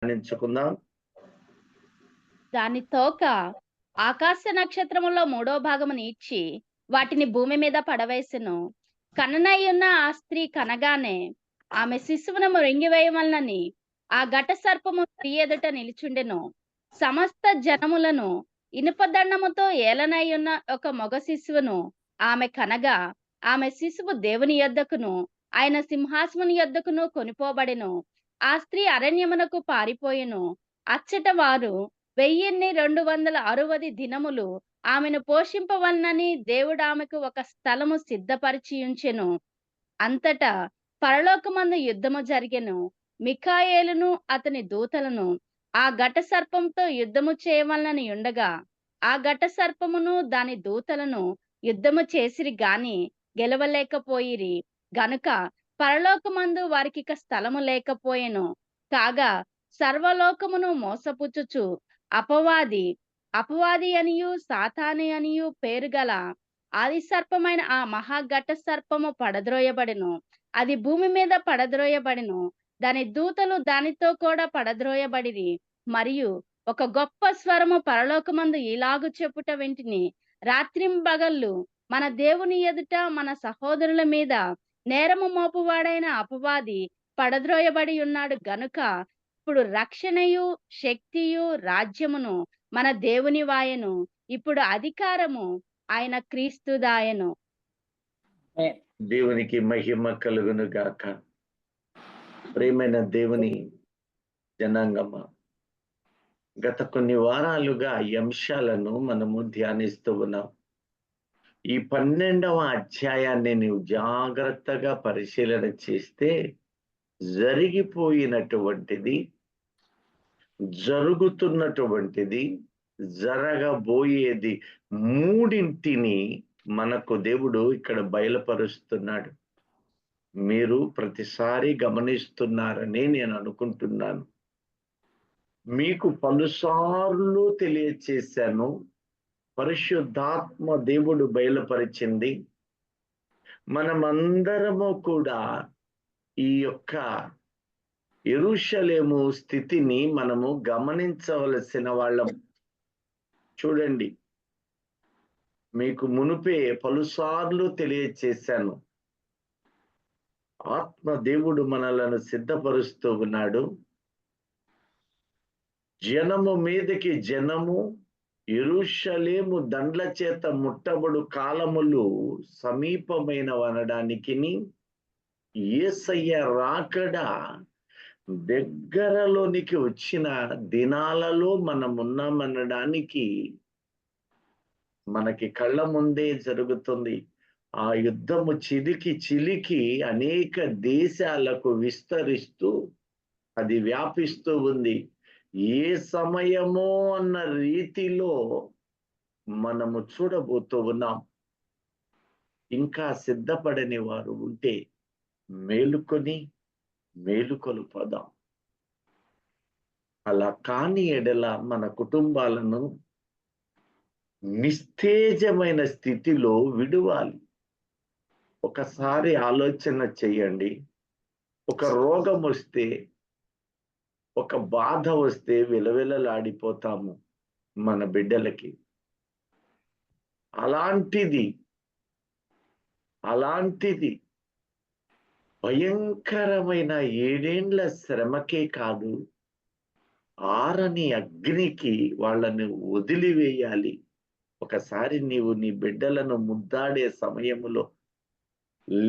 ధ్యానించుకుందాం. దాని తోక ఆకాశ నక్షత్రములో 3వ భాగమును ఇచ్చి వాటిని భూమి మీద పడవేసెను. కననయ్యున్న ఆ స్త్రీ కనగానే ఆమె శిశువును మృంగివేయవలనని ఆ ఘట సర్పము స్త్రీ ఎదుట నిలుచుండెను. సమస్త జనములను ఇనుపదండముతో ఏలనయ్యున్న ఒక మగ శిశువును ఆమె కనగా, ఆమె శిశువు దేవుని యొద్దకును ఆయన సింహాసనము యొద్దకును కొనిపోబడెను. ఆ స్త్రీ అరణ్యమునకు పారిపోయెను. అచ్చట వారు 1260 దినములు ఆమెను పోషింపవలనని దేవుడు ఆమెకు ఒక స్థలము సిద్ధపరిచియుంచెను. అంతటా పరలోకమందు యుద్ధము జరిగెను. మిఖాయేలును అతని దూతలను ఆ ఘట సర్పంతో యుద్ధము చేయవలనని ఉండగా, ఆ ఘట సర్పమును దాని దూతలను యుద్ధము చేసిరి గాని గెలవలేకపోయిరి గనుక పరలోకమందు వారికిక స్థలము లేకపోయెను. కాగా సర్వలోకమును మోసపుచ్చుచు అపవాది అనియు సాతాను అనియు పేరుగల ఆది సర్పమైన ఆ మహాఘట సర్పము పడద్రోయబడెను. అది భూమి మీద పడద్రోయబడెను. దాని దూతలు దానితో కూడా పడద్రోయబడిరి. మరియు ఒక గొప్ప స్వరము పరలోకమందు ఇలాగు చెప్పుట వింటిని, రాత్రింబగళ్ళు మన దేవుని ఎదుట మన సహోదరుల మీద నేరము మోపువాడైన అపవాది పడద్రోయబడి ఉన్నాడు గనుక ఇప్పుడు రక్షణయు శక్తియు రాజ్యమును మన దేవుని వాయను. ఇప్పుడు అధికారము ఆయన క్రీస్తుదాయను. దేవునికి మహిమ కలుగును గాక. ప్రియమైన దేవుని జనాంగమా, గత కొన్ని వారాలుగా ఈ అంశాలను మనము ధ్యానిస్తూ ఉన్నాం. ఈ 12వ అధ్యాయాన్ని నీవు జాగ్రత్తగా పరిశీలన చేస్తే జరిగిపోయినటువంటిది, జరుగుతున్నటువంటిది, జరగబోయేది మూడింటిని మనకు దేవుడు ఇక్కడ బయలుపరుస్తున్నాడు. మీరు ప్రతిసారి గమనిస్తున్నారని నేను అనుకుంటున్నాను. మీకు పలుసార్లు తెలియచేశాను. పరిశుద్ధాత్మ దేవుడు బయలుపరిచింది. మనమందరము కూడా ఈ యొక్క యెరూషలేము స్థితిని మనము గమనించవలసిన వాళ్ళం. చూడండి, మీకు మునుపే పలుసార్లు తెలియచేశాను. ఆత్మ దేవుడు మనలను సిద్ధపరుస్తూ ఉన్నాడు. జనము మీదకి జనము, యెరూషలేము దండ్ల చేత ముట్టబడు కాలములు సమీపమైనవనడానికి, యేసయ్య రాకడ దగ్గరలోనికి వచ్చిన దినాలలో మనమున్నామనడానికి మనకి కళ్ళ ముందే జరుగుతుంది. ఆ యుద్ధము చిలికి అనేక దేశాలకు విస్తరిస్తూ అది వ్యాపిస్తూ ఉంది. ఏ సమయమో అన్న రీతిలో మనము చూడబోతూ ఉన్నాం. ఇంకా సిద్ధపడని వారు ఉంటే మేలుకొలుపదాం. అలా కాని ఎడల మన కుటుంబాలను నిస్తేజమైన స్థితిలో విడువాలి. ఒకసారి ఆలోచన చెయ్యండి. ఒక రోగం వస్తే, ఒక బాధ వస్తే విలవిలలాడిపోతాము మన బిడ్డలకి. అలాంటిది భయంకరమైన 7 ఏండ్ల శ్రమకే కాదు, ఆరని అగ్నికి వాళ్ళని వదిలివేయాలి. ఒకసారి నీవు నీ బిడ్డలను ముద్దాడే సమయములో,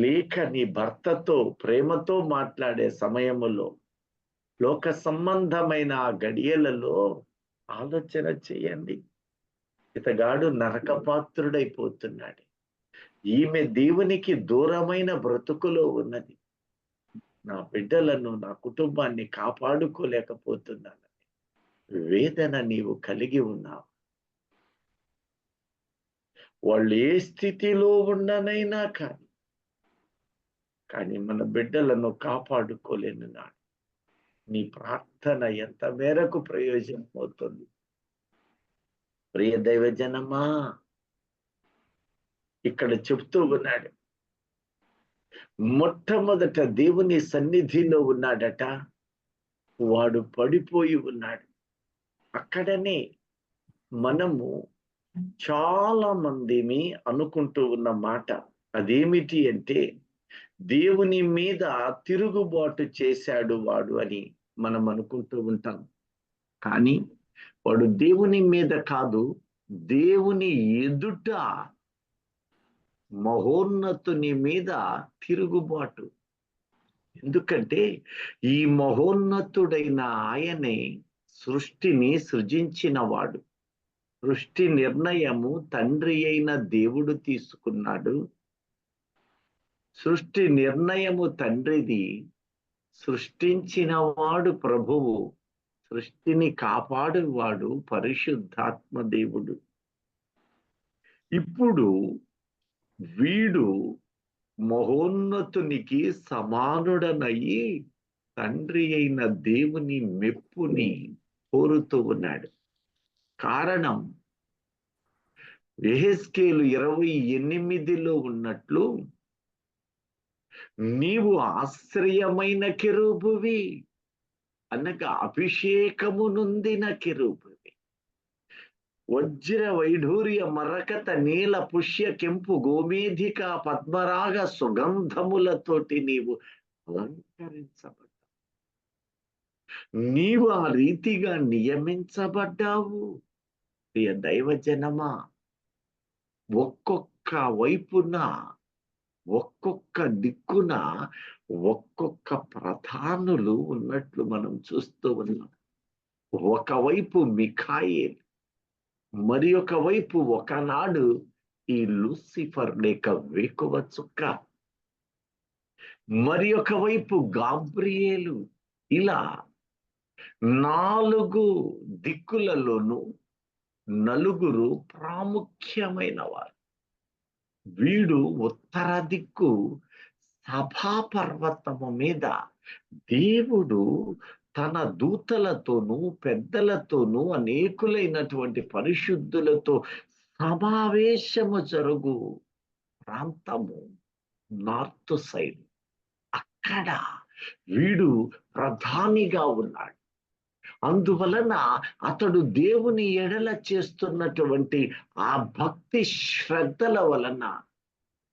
లేక నీ భర్తతో ప్రేమతో మాట్లాడే సమయములో, లోక సంబంధమైన ఆ గడియలలో ఆలోచన చేయండి. ఇతగాడు నరకపాత్రుడైపోతున్నాడు. ఈమె దేవునికి దూరమైన బ్రతుకులో ఉన్నది. నా బిడ్డలను, నా కుటుంబాన్ని కాపాడుకోలేకపోతున్నానని వేదన నీవు కలిగి ఉన్నావు. వాళ్ళు ఏ స్థితిలో ఉండనైనా కానీ మన బిడ్డలను కాపాడుకోలేను నాడు. నీ ప్రార్థన ఎంత మేరకు ప్రయోజనం అవుతుంది? ప్రియ దైవజనమా, ఇక్కడ చెప్తూ ఉన్నాడు, మొట్టమొదట దేవుని సన్నిధిలో ఉన్నాడట. వాడు పడిపోయి ఉన్నాడు. అక్కడనే మనము చాలా మందిని అనుకుంటూ ఉన్న మాట అదేమిటి అంటే, దేవుని మీద తిరుగుబాటు చేశాడు వాడు అని మనం అనుకుంటూ ఉంటాం. కానీ వాడు దేవుని మీద కాదు, దేవుని ఎదుట మహోన్నతుని మీద తిరుగుబాటు. ఎందుకంటే ఈ మహోన్నతుడైన ఆయనే సృష్టిని సృజించినవాడు. సృష్టి నిర్ణయము తండ్రి అయిన దేవుడు తీసుకున్నాడు. సృష్టి నిర్ణయము తండ్రిది, సృష్టించిన వాడు ప్రభువు, సృష్టిని కాపాడువాడు పరిశుద్ధాత్మ దేవుడు. ఇప్పుడు వీడు మహోన్నతునికి సమానుడనయ్యి తండ్రి అయిన దేవుని మెప్పుని కోరుతూ ఉన్నాడు. కారణం యెహెజ్కేలు 28లో ఉన్నట్లు, నీవు ఆశ్రయమైన కెరూబువి అనగా అభిషేకము నొందిన కెరూబువి. వజ్ర వైఢూర్య మరకత నీల పుష్య కెంపు గోమేధిక పద్మరాగ సుగంధములతోటి నీవు అలంకరించబడ్డావు. నీవు ఆ రీతిగా నియమించబడ్డావు. ప్రియ దైవజనమా, ఒక్కొక్క వైపున, ఒక్కొక్క దిక్కున ఒక్కొక్క ప్రధానులు ఉన్నట్లు మనం చూస్తూ ఉన్నాం. ఒకవైపు మిఖాయేల్, మరి ఒక వైపు ఒకనాడు ఈ లూసిఫర్ లేక వేకువ చుక్క, మరి ఒక వైపు గాబ్రియేలు. ఇలా 4 దిక్కులలోనూ 4 ప్రాముఖ్యమైన వారు. వీడు ఉత్తర దిక్కు సభాపర్వతము మీద దేవుడు తన దూతలతోనూ పెద్దలతోనూ అనేకులైనటువంటి పరిశుద్ధులతో సమావేశము జరుగు ప్రాంతము నార్త్ సైడ్. అక్కడ వీడు ప్రధానిగా ఉన్నాడు. అందువలన అతడు దేవుని ఎడల చేస్తున్నటువంటి ఆ భక్తి శ్రద్ధల వలన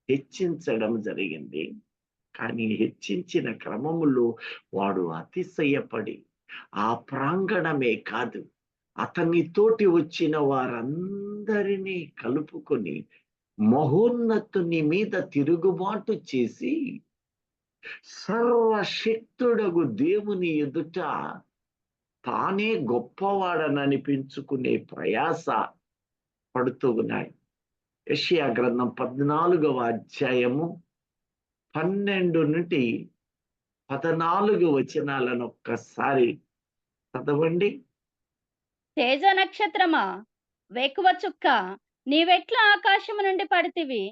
హెచ్చించడం జరిగింది. కానీ హెచ్చించిన క్రమములో వాడు అతిశయపడి ఆ ప్రాంగణమే కాదు, అతని తోటి వచ్చిన వారందరినీ కలుపుకొని మహోన్నతుని మీద తిరుగుబాటు చేసి సర్వశక్తుడగు దేవుని ఎదుట తానే గొప్పవాడననిపించుకునే ప్రయాస పడుతూ ఉన్నాయి. యెషయా గ్రంథం 14వ అధ్యాయము 12 నుండి 14 వచనాలను ఒక్కసారి చదవండి. తేజ నక్షత్రమా, వేకువ చుక్క, నీవెట్లా ఆకాశము నుండి పడితివి?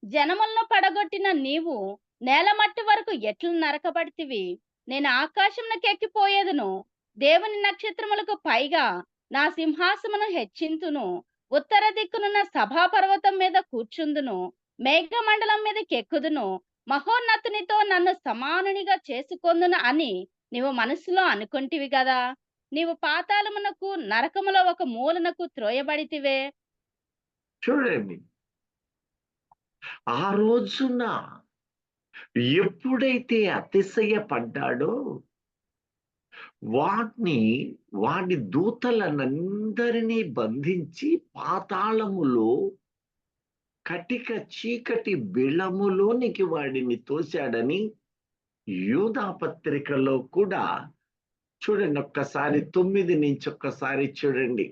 జనములను పడగొట్టిన నీవు నేల మట్టి వరకు ఎట్లు నరకబడితివి? నేను ఆకాశమునకెక్కిపోయేదును, దేవుని నక్షత్రములకు పైగా నా సింహాసమును హెచ్చింతును. ఉత్తర దిక్కునున్న సభాపర్వతం మీద కూర్చుందును, మేఘమండలం మీదకి ఎక్కుదును, మహోన్నతునితో నన్ను సమానునిగా చేసుకొందును అని నీవు మనసులో అనుకొంటివి గదా. నీవు పాతాళమునకు నరకములో ఒక మూలనకు త్రోయబడితివే. చూడండి, ఆ రోజున ఎప్పుడైతే అతిశయపడ్డాడో వాడి దూతలనందరినీ బంధించి పాతాళములో కటిక చీకటి బిళములోనికి వాడిని తోశాడని యూదా పత్రికలో కూడా చూడండి. ఒక్కసారి 9 నుంచి ఒక్కసారి చూడండి.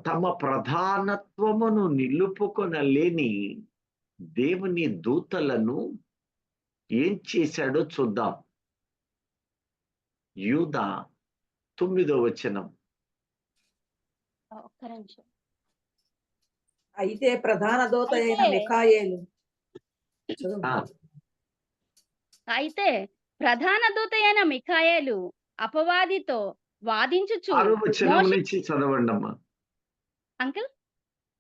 తమ ప్రధానత్వమును నిలుపుకొనలేని దేవుని దూతలను ఏం చేశాడో చూద్దాం. యూదా 9వ వచనం. ఒక్క నిమిషం. అయితే ప్రధాన దూత అయిన అయితే- మిఖాయేలు అయితే ప్రధాన దూత అయిన మిఖాయేలు అపవాదితో వాదించుచు 6వ వచనం మోషే- నుంచి చదవండి అమ్మా. అంకుల్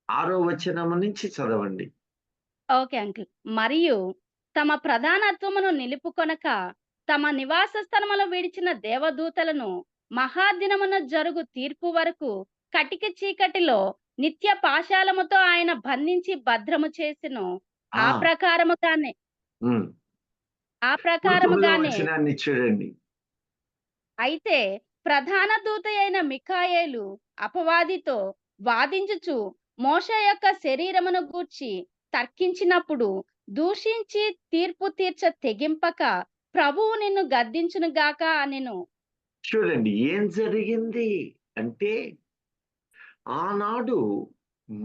6వ వచనం నుంచి చదవండి. Okay uncle. మరియు తమ ప్రధానత్వమును నిలుపుకొనక తమ నివాస స్థలములో విడిచిన దేవదూతలను మహాదినమున జరుగు తీర్పు వరకు కటిక చీకటిలో నిత్య పాశాలముతో ఆయన బంధించి భద్రము చేసెను. ఆ ఆ ప్రకారముగానే ఉమ్. ఆ ఇప్పుడు 9వ ప్రకారముగానే వచనాన్ని చూడండి. అయితే ప్రధాన దూత అయిన మిఖాయేలు అపవాదితో వాదించుచు మోషే యొక్క శరీరమును గూర్చి తర్కించినప్పుడు దూషించి తీర్పు తీర్చ తెగింపక ప్రభువు నిన్ను గద్దించును గాక అనెను. చూడండి ఏం జరిగింది అంటే, ఆనాడు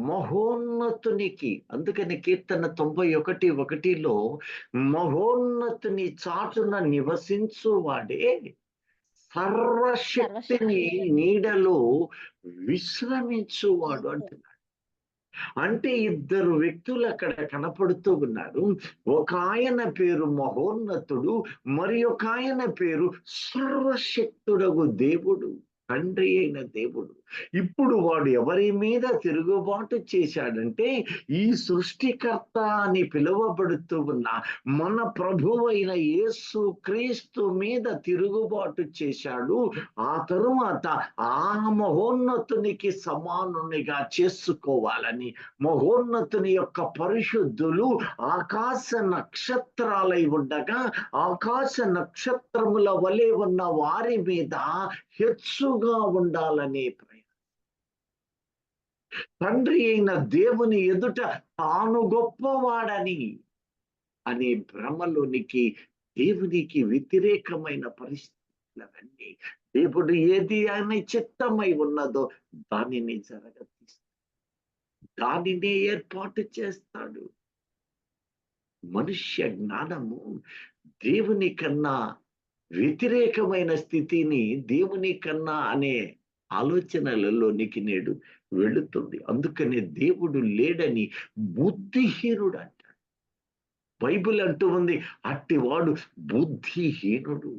మహోన్నతునికి, అందుకని కీర్తన 91:1లో మహోన్నతుని చాటున నివసించు వాడే సర్వశక్తిని సర్వశక్తి నీడలో విశ్రమించువాడు ఓకే. అంటున్నాడు. అంటే ఇద్దరు వ్యక్తులు అక్కడ కనపడుతూ ఉన్నారు. ఒక ఆయన పేరు మహోన్నతుడు, మరి ఒక ఆయన పేరు సర్వశక్తుడగు దేవుడు, తండ్రి అయిన దేవుడు. ఇప్పుడు వాడు ఎవరి మీద తిరుగుబాటు చేశాడంటే, ఈ సృష్టికర్త అని పిలువబడుతూ ఉన్న మన ప్రభువైన యేసు క్రీస్తు మీద తిరుగుబాటు చేశాడు. ఆ తరువాత ఆ మహోన్నతునికి సమానునిగా చేసుకోవాలని మహోన్నతుని యొక్క పరిశుద్ధులు ఆకాశ నక్షత్రాలై ఉండగా, ఆకాశ నక్షత్రముల వలె ఉన్న వారి మీద హెచ్చుగా ఉండాలనే తండ్రి అయిన దేవుని ఎదుట తాను గొప్పవాడని అనే భ్రమలోనికి, దేవునికి వ్యతిరేకమైన పరిస్థితులన్నీ, దేవుడు ఏది అని చిత్తమై ఉన్నదో దానిని జరగతీస్తాడు, దానిని ఏర్పాటు చేస్తాడు. మనుష్య జ్ఞానము దేవుని కన్నా వ్యతిరేకమైన స్థితిని, దేవుని కన్నా అనే ఆలోచనలలోనికి నేడు వెళుతుంది. అందుకనే దేవుడు లేడని బుద్ధిహీనుడు అంటాడు. బైబిల్ అంటూ ఉంది, అట్టివాడు బుద్ధిహీనుడు.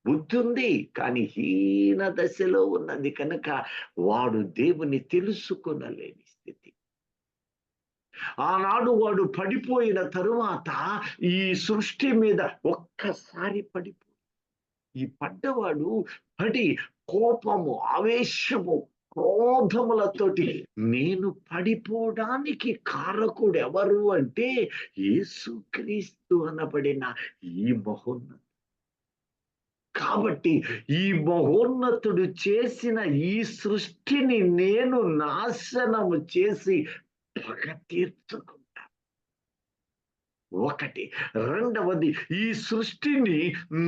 బుద్ధి ఉంది కానీ హీన దశలో ఉన్నది కనుక వాడు దేవుని తెలుసుకొనలేని స్థితి. ఆనాడు వాడు పడిపోయిన తరువాత ఈ సృష్టి మీద ఒక్కసారి పడిపో, ఈ పడ్డవాడు పడి కోపము, ఆవేశము, క్రోధములతోటి నేను పడిపోవడానికి కారకుడు ఎవరు అంటే యేసుక్రీస్తు అనబడిన ఈ మహోన్నతుడు. కాబట్టి ఈ మహోన్నతుడు చేసిన ఈ సృష్టిని నేను నాశనము చేసి పగ తీర్చుకుంటా. ఒకటి. రెండవది, ఈ సృష్టిని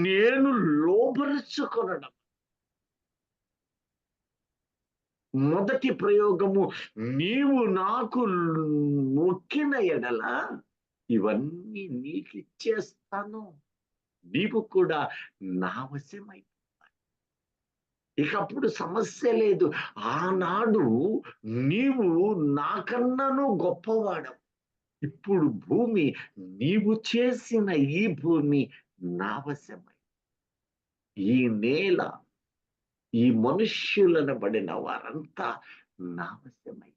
నేను లోబరుచుకొనడం. మొదటి ప్రయోగము, నీవు నాకు మొక్కిన ఎడల ఇవన్నీ నీకు ఇచ్చేస్తాను, నీవు కూడా నా వశమై. ఇకప్పుడు సమస్య లేదు. ఆనాడు నీవు నాకన్నాను గొప్పవాడవు. ఇప్పుడు భూమి, నీవు చేసిన ఈ భూమి నా వశమై, ఈ నేల, ఈ మనుష్యులనబడిన వారంతా నా వశమై.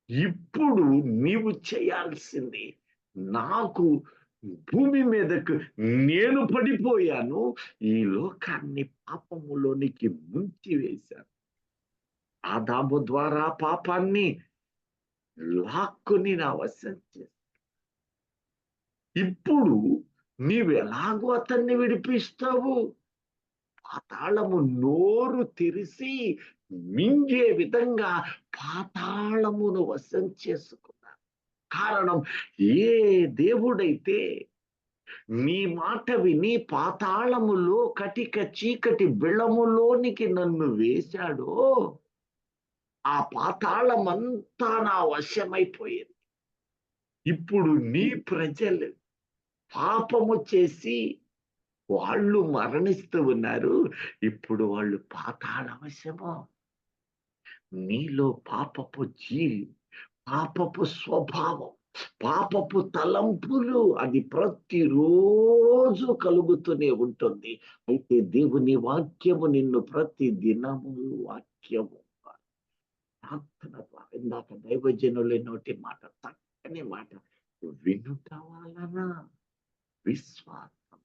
ఇప్పుడు నీవు చేయాల్సింది, నాకు భూమి మీదకు నేను పడిపోయాను, ఈ లోకాన్ని పాపములోనికి ముంచివేశాను. ఆదాము ద్వారా పాపాన్ని లాక్కుని నా వశం చేశాను. ఇప్పుడు నీవు ఎలాగో అతన్ని విడిపిస్తావు? పాతాళము నోరు తెరిసి మింగే విధంగా పాతాళమును వశం చేసుకున్నాను. కారణం, ఏ దేవుడైతే నీ మాట విని పాతాళములో కటిక చీకటి బిళములోనికి నన్ను వేశాడో, ఆ పాతాళమంతా నా వశమైపోయింది. ఇప్పుడు నీ ప్రజలు పాపము చేసి వాళ్ళు మరణిస్తూ ఉన్నారు. ఇప్పుడు వాళ్ళు పాతాళ వశము. నీలో పాపపు పాపపు స్వభావం, పాపపు తలంపులు, అది ప్రతిరోజు కలుగుతూనే ఉంటుంది. అయితే దేవుని వాక్యము నిన్ను ప్రతి దినము వాక్యము ప్రార్థన ద్వారా, ఇందాక దైవజనుల నోటి మాట, చక్కని మాట, వినుట వలన విశ్వాసం,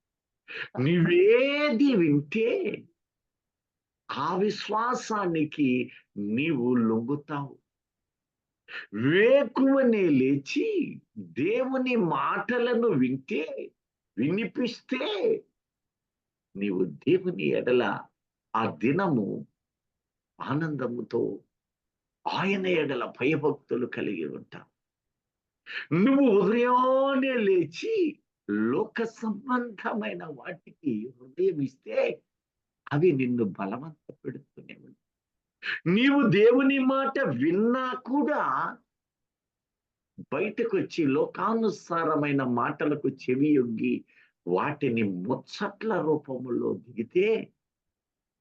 నీవేది వింటే ఆ విశ్వాసానికి నీవు లొంగుతావు. వేకువనే లేచి దేవుని మాటలను వినిపిస్తే నీవు దేవుని ఎడల ఆ దినము ఆనందముతో ఆయన ఎడల భయభక్తులు కలిగి ఉంటావు. నువ్వు ఉదయాన్నే లేచి లోక సంబంధమైన వాటికి హృదయం ఇస్తే అవి నిన్ను బలవంత పెడుతూనే ఉంటాయి. నీవు దేవుని మాట విన్నా కూడా బయటకు వచ్చి లోకానుసారమైన మాటలకు చెవియొగ్గి వాటిని ముచ్చట్ల రూపములో దిగితే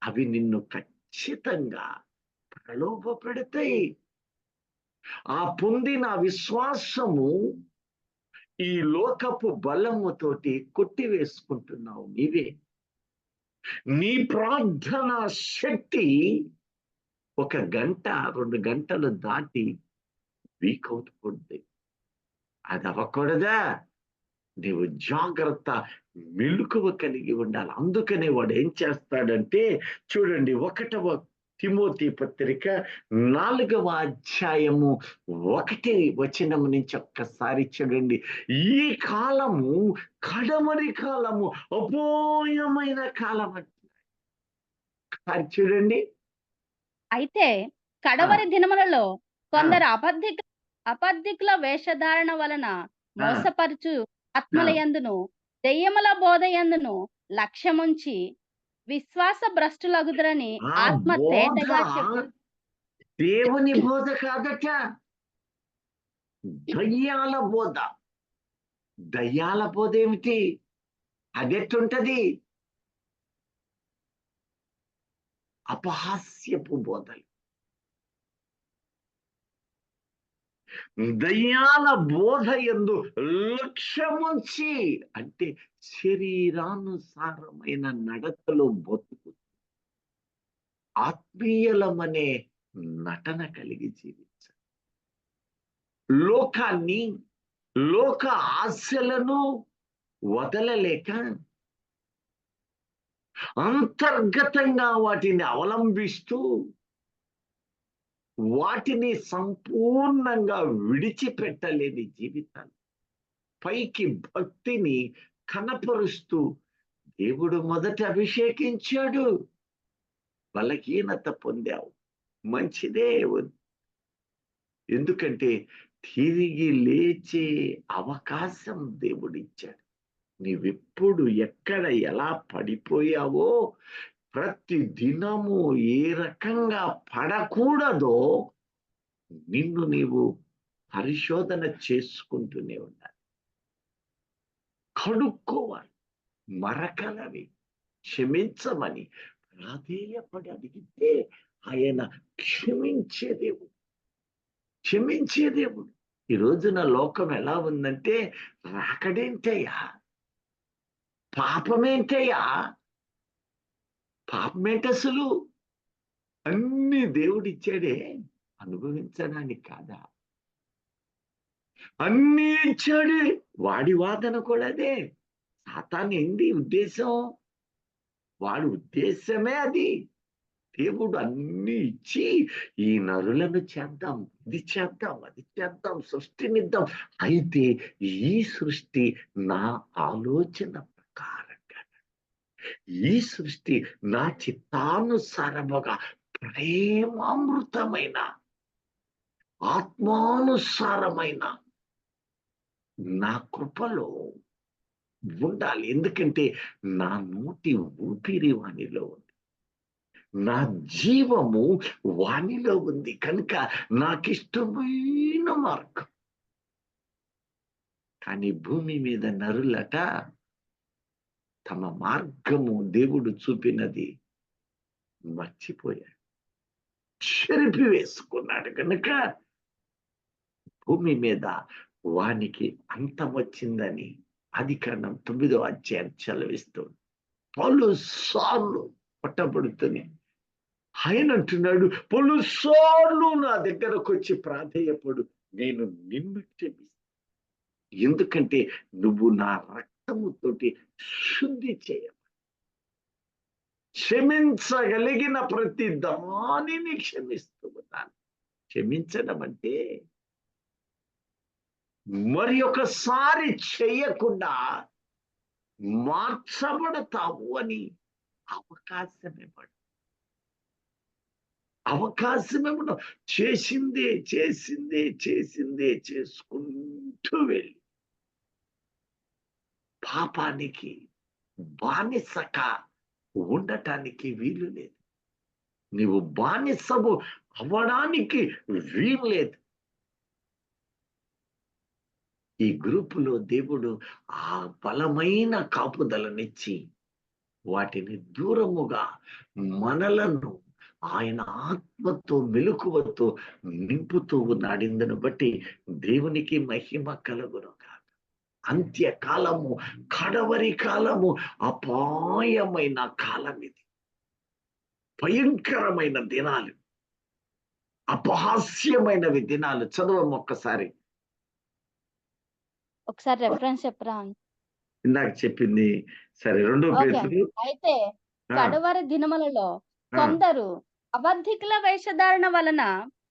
అవి నిన్ను ఖచ్చితంగా ప్రలోభ పెడతాయి. ఆ పొందిన విశ్వాసము ఈ లోకపు బలముతోటి కొట్టివేసుకుంటున్నావు నీవే. నీ ప్రార్థన శక్తి 1 గంట 2 గంటలు దాటి వీక్ అవుతుంది. అది అవ్వకూడదా? నీవు జాగ్రత్త మెలకువ కలిగి ఉండాలి. అందుకనే వాడు ఏం చేస్తాడంటే చూడండి, 1వ తిమోతి పత్రిక 4వ అధ్యాయము 1 వచనం నుంచి ఒక్కసారి చూడండి. ఈ కాలము కడమరి కాలము, అపోయమైన కాలం అంటున్నాడు. చూడండి. అయితే కడవరి దినములలో కొందరు అబద్ధికుల వేషధారణ వలన మోసపరుచు ఆత్మలయందును దెయ్యముల బోధయందును లక్ష్యముంచి విశ్వాస భ్రష్టులగుదురని ఆత్మ తేటగా చెప్పు. దేవుని బోధ కాదట, దయ్యాల బోధ. దయ్యాల బోధ ఏమిటి? అదెట్టుంటది? అపహాస్యపు బోధలు. దయ్యాల బోధ యందు లక్ష్యముంచి అంటే శరీరానుసారమైన నడతలో బతుకు, ఆత్మీయలమనే నటన కలిగి జీవించాలి. లోకాన్ని, లోక ఆశలను వదలలేక అంతర్గతంగా వాటిని అవలంబిస్తూ వాటిని సంపూర్ణంగా విడిచిపెట్టలేని జీవితాలు, పైకి భక్తిని కనపరుస్తూ దేవుడు మొదట అభిషేకించాడు, బలహీనత పొందావు, మంచిదే. ఎందుకంటే తిరిగి లేచే అవకాశం దేవుడిచ్చాడు. నీవెప్పుడు ఎక్కడ ఎలా పడిపోయావో, ప్రతి దినము ఏ రకంగా పడకూడదో నిన్ను నీవు పరిశోధన చేసుకుంటూనే ఉండాలి. కడుక్కోవాలి. మరకలవి క్షమించమని ప్రాధేయపడి అడిగితే ఆయన క్షమించే దేవుడు. ఈ రోజున లోకం ఎలా ఉందంటే, రాకడేంటయ్యా, పాపమేంటయ్యా, పాపమేంటి అసలు, అన్ని దేవుడిచ్చాడే అనుభవించడానికి కాదా? అన్ని ఇచ్చాడే. వాడి వాదన కూడా అదే. సాతాను ఏంది ఉద్దేశం? వాడి ఉద్దేశమే అది. దేవుడు అన్ని ఇచ్చి ఈ నరులను చేద్దాం, ఇది చేద్దాం, అది చేద్దాం, సృష్టినిద్దాం. అయితే ఈ సృష్టి నా ఆలోచన ప్రకారంగా, ఈ సృష్టి నా చిత్తానుసారముగా ప్రేమామృతమైన, ఆత్మానుసారమైన నా కృపలో ఉండాలి. ఎందుకంటే నా నోటి ఊపిరి వానిలో ఉంది, నా జీవము వానిలో ఉంది కనుక నాకిష్టమైన మార్గం. కానీ భూమి మీద నరులట తమ మార్గము దేవుడు చూపినది మర్చిపోయాడు, చెరిపి వేసుకున్నాడు. కనుక భూమి మీద వానికి అంతం వచ్చిందని ఆదికాండం 9వ అధ్యాయం చదివిస్తుంది. పలుసార్లు పట్టబడుతూనే ఆయన అంటున్నాడు, పలుసార్లు నా దగ్గరకు వచ్చి ప్రాధేయపడు, నేను నిన్ను క్షమిస్తాను. ఎందుకంటే నువ్వు నా రక్తముతోటి శుద్ధి చేయ, క్షమించగలిగిన ప్రతి దానిని క్షమిస్తూ ఉన్నాను. క్షమించడం అంటే మరి ఒకసారి చేయకుండా మార్చబడతావు అని అవకాశం ఇవ్వడం. అవకాశం ఇవ్వడం. చేసిందే చేసిందే చేసిందే చేసుకుంటూ వెళ్ళి పాపానికి బానిసగా ఉండటానికి వీలు లేదు. నీవు బానిసవు అవ్వడానికి వీలు లేదు. ఈ గ్రూపులో దేవుడు ఆ బలమైన కాపుదలనిచ్చి వాటిని దూరముగా మనలను ఆయన ఆత్మతో మెలకువతో నింపుతూ ఉన్నాడు. ఇందును బట్టి దేవునికి మహిమ కలుగునుగా. అంత్యకాలము, కడవరి కాలము, అపాయమైన కాలం ఇది. భయంకరమైన దినాలు, అపహాస్యమైనవి దినాలు. చదవము ఒక్కసారి. ఒకసారి రెఫరెన్స్ చెప్పరా? ఇందాక చెప్పింది సరే. 2 పేతురు. అయితే కడవరి దినములలో కొందరు అబద్ధికుల వేషధారణ వలన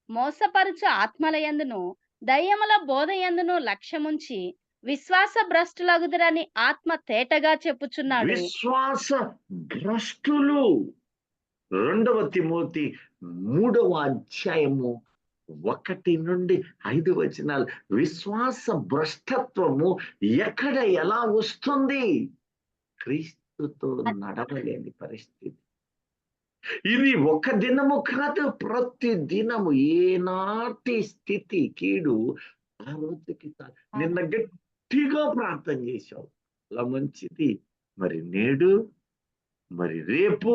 మోసపరుచు ఆత్మల యందును దయ్యముల బోధ యందును లక్ష్యముంచి విశ్వాస భ్రష్టులగుదురని ఆత్మ తేటగా చెప్పుచున్నాడు. విశ్వాస భ్రష్టులు. 2 తిమోతి 3వ అధ్యాయము 1 నుండి 5 వచనాలు. విశ్వాస భ్రష్టత్వము ఎక్కడ ఎలా వస్తుంది? క్రీస్తుతో నడవలేని పరిస్థితి. ఇది ఒక దినము కాదు, ప్రతి దినము. ఏనాటి స్థితి కీడు ఆ రోజుకి నిన్న గట్టిగా ప్రార్థన చేశావు, అలా మంచిది. మరి నేడు, మరి రేపు,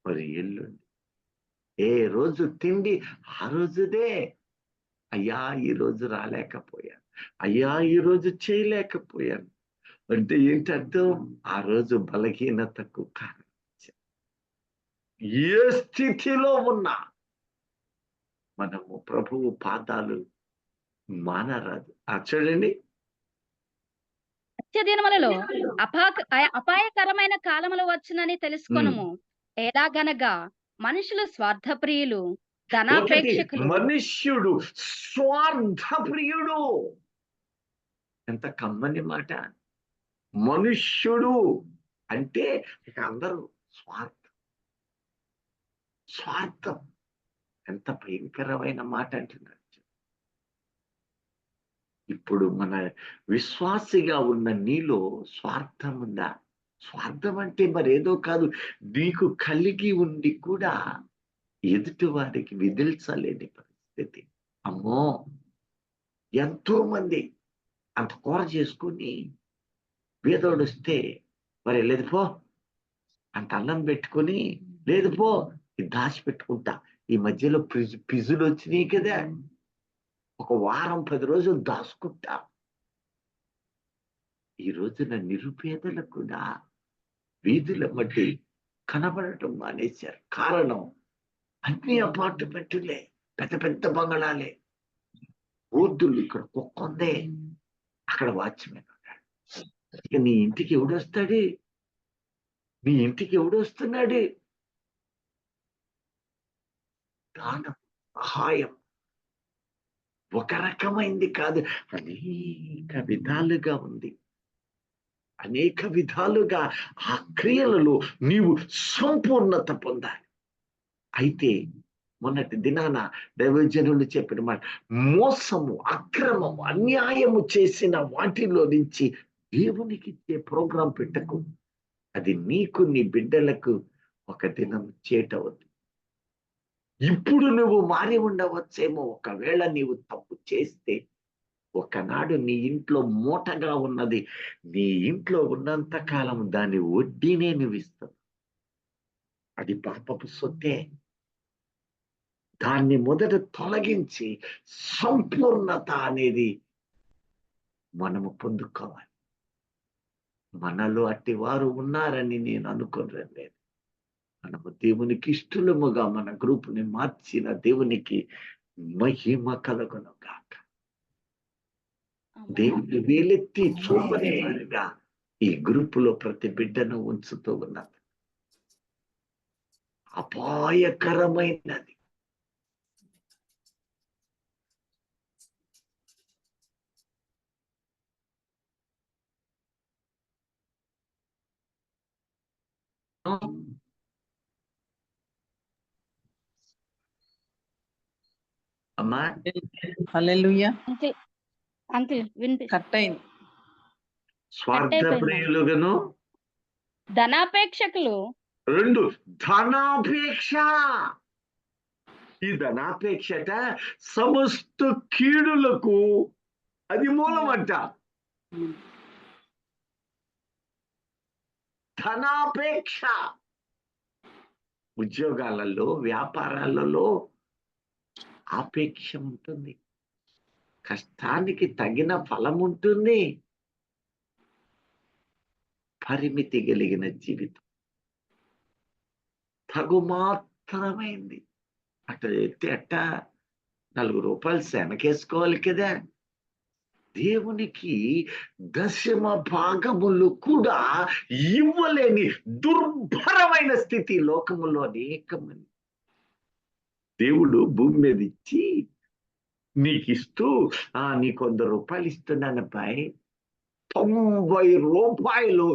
మరి ఎల్లుండి ఏ రోజు తిండి ఆ రోజుదే. అయ్యా ఈ రోజు రాలేకపోయాను, అయ్యా ఈ రోజు చేయలేకపోయాను అంటే ఏంటి అర్థం? ఆ రోజు బలహీనతకు కారణం. ఏ స్థితిలో ఉన్నా మనము ప్రభువు పాదాలు మానరాదు. చూడండి, దినములలో అపాయకరమైన కాలములు వచ్చునని తెలుసుకొనుము. ఎలాగనగా మనుషులు స్వార్థప్రియులు, ధనాపేక్షకులు. మనుష్యుడు స్వార్థప్రియుడు. ఎంత కమ్మని మాట. మనుష్యుడు అంటే అందరూ స్వార్థం. ఎంత భయంకరమైన మాట అంటున్నాడు. ఇప్పుడు మన విశ్వాసిగా ఉన్న నీలో స్వార్థం ఉందా? స్వార్థం అంటే మరేదో కాదు, నీకు కలిగి ఉండి కూడా ఎదుటి వారికి విదిల్చలేని పరిస్థితి. అమ్మో, ఎంతో మంది అంత కూర చేసుకుని పేదోడొస్తే మరి లేదు పో అంత అన్నం పెట్టుకొని, లేదు పో ఇది దాచిపెట్టుకుంటా. ఈ మధ్యలో పిజులు వచ్చినాయి కదా, ఒక వారం 10 రోజులు దాచుకుంటా. ఈ రోజున నిరుపేదలు కూడా వీధుల మట్టి కనబడటం మానేశారు. కారణం అన్ని అపార్ట్మెంటులే, పెద్ద పెద్ద బంగళాలే, బోర్డులు. ఇక్కడ కుక్క ఉంది, అక్కడ వాచ్మెన్ ఉన్నాడు. ఇక నీ ఇంటికి ఎవడొస్తాడు? నీ ఇంటికి ఎవడొస్తున్నాడు? దానం, సహాయం ఒక రకమైంది కాదు, అనేక విధాలుగా ఉంది. అనేక విధాలుగా ఆ క్రియలలో నీవు సంపూర్ణత పొందాలి. అయితే మొన్నటి దినాన దైవజనులు చెప్పిన మాట, మోసము, అక్రమము, అన్యాయము చేసిన వాటిలో నుంచి దేవునికి ఇచ్చే ప్రోగ్రాం పెట్టకు. అది నీకు, నీ బిడ్డలకు ఒక దినం చేటవద్దు. ఇప్పుడు నువ్వు మారి ఉండవచ్చేమో. ఒకవేళ నీవు తప్పు చేస్తే ఒకనాడు నీ ఇంట్లో మూటగా ఉన్నది, నీ ఇంట్లో ఉన్నంత కాలం దాని వడ్డీనే నువ్వు ఇస్తావు. అది పాపపు సొత్తే. దాన్ని మొదట తొలగించి సంపూర్ణత అనేది మనము పొందుకోవాలి. మనలో అట్టి వారు ఉన్నారని నేను అనుకోలేదు. మనము దేవునికి ఇష్టముగా మన గ్రూపుని మార్చిన దేవునికి మహిమ కలుగును గాక. దేవుని వేలెత్తి చూపని వారిగా ఈ గ్రూపులో ప్రతి బిడ్డను ఉంచుతూ ఉన్నది. అపాయకరమైనది. అమ్మా హల్లెలూయా. అంకుల్ కట్ అయింది. స్వార్థ ప్రియులుగాను, ధనాపేక్షకులు. 2 ధనాపేక్ష. ఈ ధనాపేక్షట సమస్త కీడులకు అది మూలమంట. ధనాపేక్ష. ఉద్యోగాలలో, వ్యాపారాలలో ఆపేక్ష ఉంటుంది. కష్టానికి తగిన ఫలం ఉంటుంది. పరిమితి కలిగిన జీవితం తగు మాత్రమైంది. అట్లా చెప్తే అట్ట 4 రూపాయలు శనకేసుకోవాలి కదా. దేవునికి దశమ భాగములు కూడా ఇవ్వలేని దుర్భరమైన స్థితి లోకములో అనేకమంది. దేవుడు భూమి మీద ఇచ్చి నీకిస్తూ నీ 100 రూపాయలు ఇస్తున్నాను అబ్బాయి, 90 రూపాయలు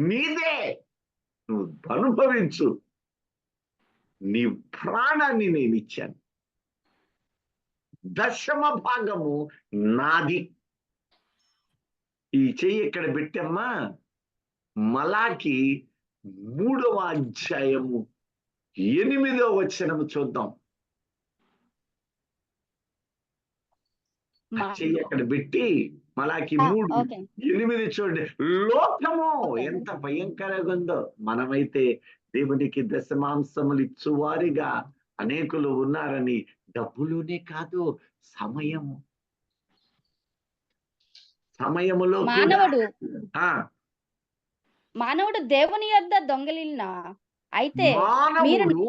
నీదే, నువ్వు అనుభవించు, నీ ప్రాణాన్ని నేను ఇచ్చాను, దశమ భాగము నాది. ఈ చెయ్యి ఇక్కడ పెట్టమ్మా. మలాకి 3వ అధ్యాయము 8వ వచనము చూద్దాం. చెయ్యి అక్కడ పెట్టి మలాకి 3:8 చూడండి. లోకము ఎంత భయంకరంగా ఉందో. మనమైతే దేవునికి దశమాంసములు ఇచ్చువారిగా అనేకులు ఉన్నారని, డబ్బులోనే కాదు సమయములో మానవుడు దేవుని యొద్ద దొంగలిన అయితే మానవుడు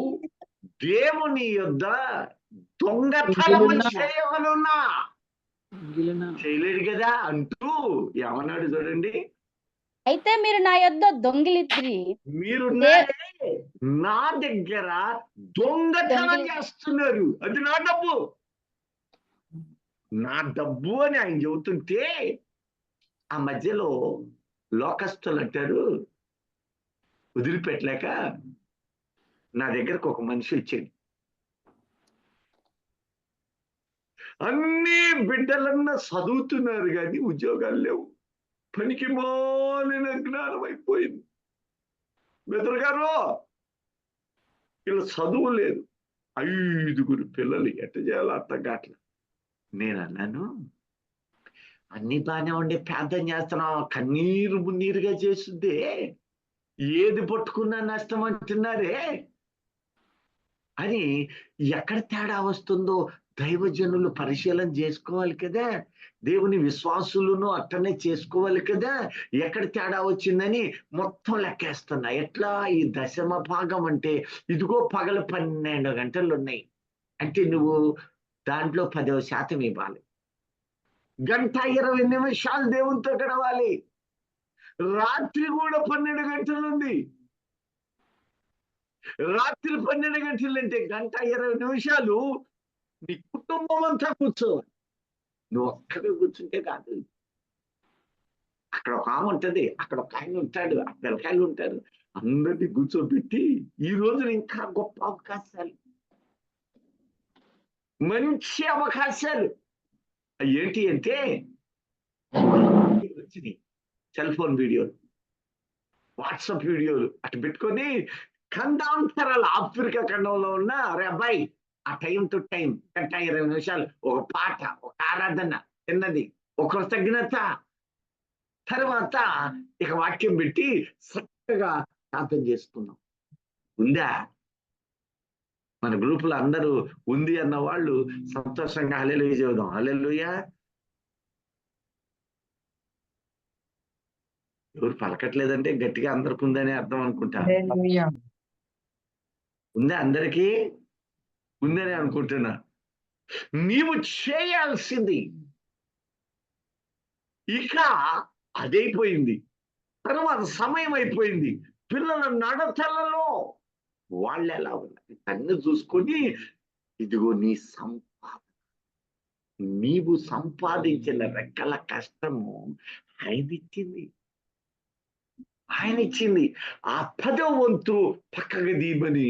దేవుని యొద్ద దొంగతనము చేయవలెనా? చేయలేడు కదా అంటూ ఏమన్నాడు చూడండి. అయితే మీరు నా యొద్ద దొంగిలిద్రి, మీరు నా దగ్గర దొంగతనం చేస్తున్నారు, అది నా డబ్బు అని ఆయన చెబుతుంటే, ఆ మధ్యలో లోకస్తులు అంటారు, వదిలిపెట్టలేక నా దగ్గరకు ఒక మనిషి వచ్చాడు. అన్ని బిడ్డలన్నా చదువుతున్నారు కానీ ఉద్యోగాలు లేవు. పనికి మాలిన జ్ఞానం అయిపోయింది. బెదరగారు ఇలా చదువు లేదు, 5 పిల్లలు ఎట్ట చేయాలో అర్థం కావట్లేదు. నేను అన్నాను, అన్ని బాగానే ఉండే ప్రార్థన చేస్తున్నావు, కన్నీరు మున్నీరుగా చేస్తుందే, ఏది పట్టుకున్నా నష్టం అంటున్నారే అని. ఎక్కడ తేడా వస్తుందో దైవజనులు పరిశీలన చేసుకోవాలి కదా. దేవుని విశ్వాసులను అట్టనే చేసుకోవాలి కదా. ఎక్కడ తేడా వచ్చిందని మొత్తం లెక్కేస్తున్నా. ఎట్లా? ఈ దశమ భాగం అంటే ఇదిగో పగల 12 గంటలు ఉన్నాయి అంటే నువ్వు దాంట్లో 10% ఇవ్వాలి. 1:20 దేవునితో గడవాలి. రాత్రి కూడా 12 గంటలు ఉంది. రాత్రి 12 గంటలు అంటే 1:20 నీ కుటుంబం అంతా కూర్చోవాలి. నువ్వు ఒక్కడే కూర్చుంటే కాదు. అక్కడ ఒక ఆమె ఉంటది, అక్కడ ఒక ఆయన ఉంటాడు, ఆ పిల్లకాయలు ఉంటారు, అందరినీ కూర్చోబెట్టి ఈ రోజున ఇంకా గొప్ప అవకాశాలు, మంచి అవకాశాలు ఏంటి అంటే వచ్చినాయి. సెల్ ఫోన్ వీడియోలు, వాట్సాప్ వీడియోలు అటు పెట్టుకొని ఖండాంతరాలు ఆఫ్రికా ఖండంలో ఉన్న అరే అబ్బాయి ఆ టైం టు టైం 1:20 ఒక పాట, ఒక ఆరాధన, చిన్నది, ఒక కృతజ్ఞత, తర్వాత ఇక వాక్యం పెట్టి చక్కగా ప్రార్థన చేసుకున్నాం. ఉందా? మన గ్రూపులో అందరూ ఉంది అన్న వాళ్ళు సంతోషంగా హల్లెలూయా చెబుదాం. హల్లెలూయా. ఎవరు పలకట్లేదంటే గట్టిగా అందరికి ఉందని అర్థం అనుకుంటా. ఉందా? అందరికీ ఉందని అనుకుంటున్నా. నీవు చేయాల్సింది ఇక అదైపోయింది. తర్వాత సమయం అయిపోయింది. పిల్లల నడతలలో వాళ్ళు ఎలా ఉన్నారు తన్ని చూసుకొని, ఇదిగో నీ నీవు సంపాదించిన రెక్కల కష్టము ఆయనిచ్చింది. ఆయనిచ్చింది. ఆ 10వ వంతు పక్కకు దీమని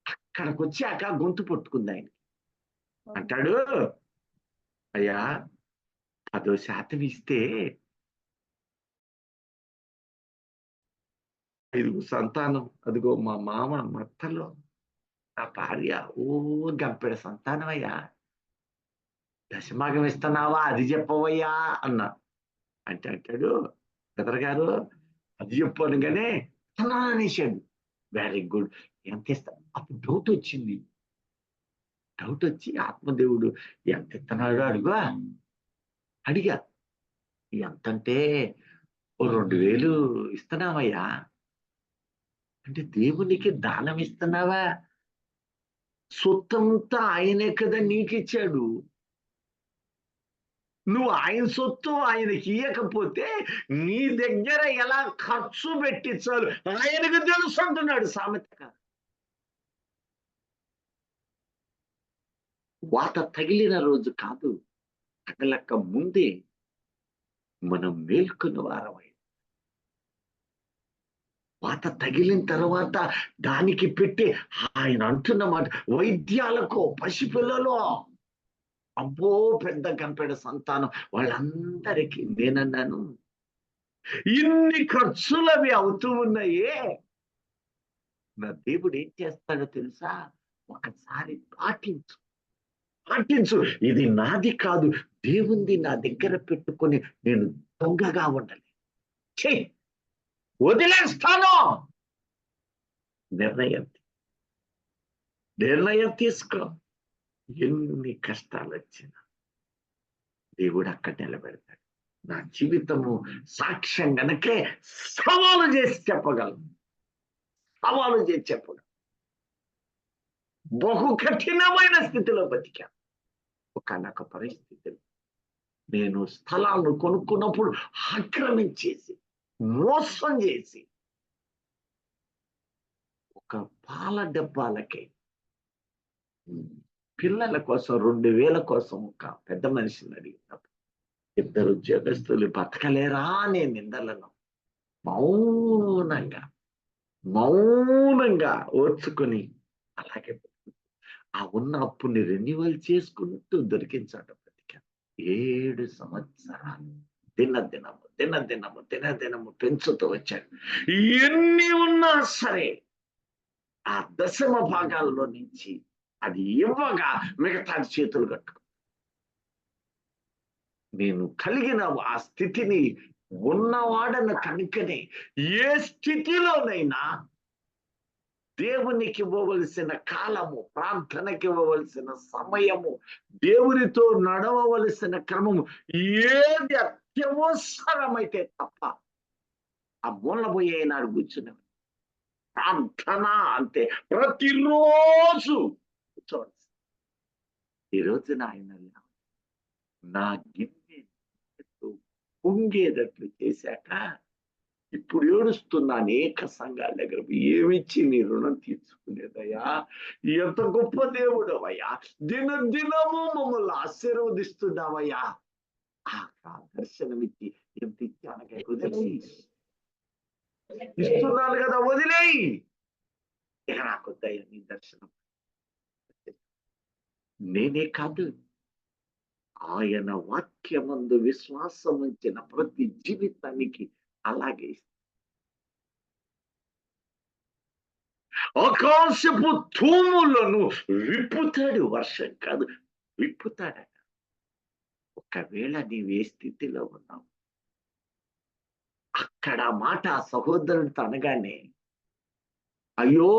అక్కడికి వచ్చాక గొంతు పట్టుకుంది ఆయన. అంటాడు, అయ్యా 10% ఇస్తే 5 సంతానం, అదిగో మా మామ మత్తలో నా భార్య గంపెడ సంతానం అయ్యా, దశమాగం ఇస్తున్నావా అది చెప్పవయ్యా అన్నా. అంటే అంటాడు, బ్రదర్ గారు అది చెప్పు అనగానే అనేసాడు. వెరీ గుడ్, ఎంత ఇస్తా? అప్పుడు డౌట్ వచ్చింది. డౌట్ వచ్చి ఆత్మదేవుడు ఎంత ఇస్తున్నాడు అడిగా. ఎంతంటే 2,000 ఇస్తున్నావయ్యా. అంటే దేవునికి దానం ఇస్తున్నావా? సొత్తంతా ఆయనే కదా నీకిచ్చాడు. నువ్వు ఆయన సొత్తు ఆయనకి ఇయ్యకపోతే నీ దగ్గర ఎలా ఖర్చు పెట్టించాలి ఆయనకు తెలుసు అంటున్నాడు సామెతగా. వాత తగిలిన రోజు కాదు, తగలక ముందే మనం మేల్కొన్న వారమై, వాత తగిలిన తర్వాత దానికి పెట్టి ఆయన అంటున్న మాట, వైద్యాలకు పసిపిల్లలో అబ్బో పెద్ద గంపెడ సంతానం వాళ్ళందరికీ నేనన్నాను, ఇన్ని ఖర్చులవి అవుతూ ఉన్నాయే, నా దేవుడు ఏం చేస్తాడో తెలుసా? ఒకసారి పాటించు. ఇది నాది కాదు, దేవుంది నా దగ్గర పెట్టుకొని నేను దొంగగా ఉండాలి. వదిలేస్తాను. నిర్ణయం తీసుకో. ఎన్ని కష్టాలు వచ్చినా దేవుడు అక్కడ నిలబెడతాడు. నా జీవితము సాక్ష్యం గనకే సవాలు చేసి చెప్పగలను. బహు కఠినమైన స్థితిలో బతికాను. ఒకనొక పరిస్థితిలో నేను స్థలాలను కొనుక్కున్నప్పుడు ఆక్రమించేసి మోసం చేసి ఒక పాల డబ్బాలకి పిల్లల కోసం 2,000 కోసం ఒక పెద్ద మనిషిని అడిగినప్పుడు, 2 ఉద్యోగస్తులు బతకలేరా అనే నిందలను మౌనంగా ఓర్చుకొని అలాగే ఆ ఉన్న అప్పుని రెన్యువల్ చేసుకుంటూ దొరికించాట బ్రతికాను. 7 సంవత్సరాలు దినదినము పెంచుతూ వచ్చాడు. ఎన్ని ఉన్నా సరే ఆ దశమ భాగాల్లో నుంచి అది ఇవ్వగా మిగతా చేతులు కట్టుకో. నేను కలిగిన ఆ స్థితిని ఉన్నవాడన కనుకనే ఏ స్థితిలోనైనా దేవునికి ఇవ్వవలసిన కాలము, ప్రార్థనకి ఇవ్వవలసిన సమయము, దేవునితో నడవవలసిన క్రమము ఏది అత్యవసరమైతే తప్ప ఆ మూలబోయే నాడు కూర్చున్నవి ప్రార్థన అంటే ప్రతిరోజు కూర్చోవలసి. ఈ రోజున ఆయన నా గిన్నె పొంగేటట్లు చేశాక ఇప్పుడు ఏడుస్తున్నా అనేక సంఘాల దగ్గర, ఏమిచ్చి నీ రుణం తీర్చుకునేదయ్యా, ఎంత గొప్ప దేవుడవయ్యా, దినదినము మమ్మల్ని ఆశీర్వదిస్తున్నావయ్యా. ఆ దర్శనమిచ్చి ఎంత ఇచ్చానక వదిలేయి, ఇస్తున్నాను కదా వదిలేయి, ఇక నాకొద్దయ్యా నీ దర్శనం. నేనే కాదు, ఆయన వాక్యమందు విశ్వాసం ఉంచిన ప్రతి జీవితానికి అలాగే ఆకాశపు తూములను విప్పుతాడు. వర్షం కాదు, విప్పుతాడట. ఒకవేళ నీవే స్థితిలో ఉన్నావు, అక్కడ మాట సహోదరుడితో అనగానే, అయ్యో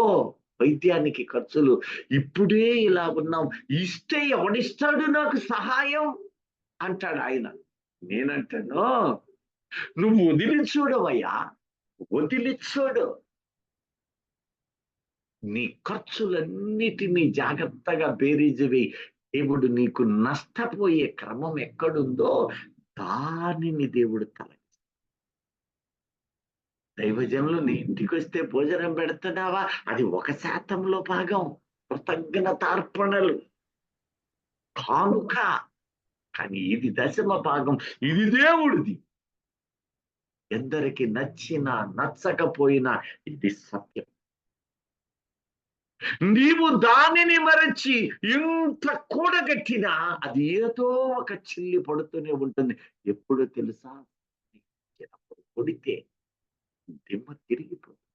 వైద్యానికి ఖర్చులు ఇప్పుడే ఇలా ఉన్నాం, ఇస్తే ఎవడిస్తాడు నాకు సహాయం అంటాడు ఆయన. నేనంటాను, నువ్వు వదిలి చూడవయ్యా, వదిలి చూడు. నీ ఖర్చులన్నిటినీ జాగ్రత్తగా బేరీజు వేయి. దేవుడు నీకు నష్టపోయే క్రమం ఎక్కడుందో దానిని దేవుడు దైవజనులు నీ ఇంటికి వస్తే భోజనం పెడుతున్నావా? అది 1% భాగం. కృతజ్ఞతార్పణలు, కానుక. కానీ ఇది 10వ భాగం. ఇది దేవుడిది. ఎందరికి నచ్చినా నచ్చకపోయినా ఇది సత్యం. నీవు దానిని మరచి ఇంత కూడగట్టినా అది ఏదో ఒక చిల్లి పడుతూనే ఉంటుంది. ఎప్పుడు తెలుసా? కొడితే దిమ్మ తిరిగిపోతుంది.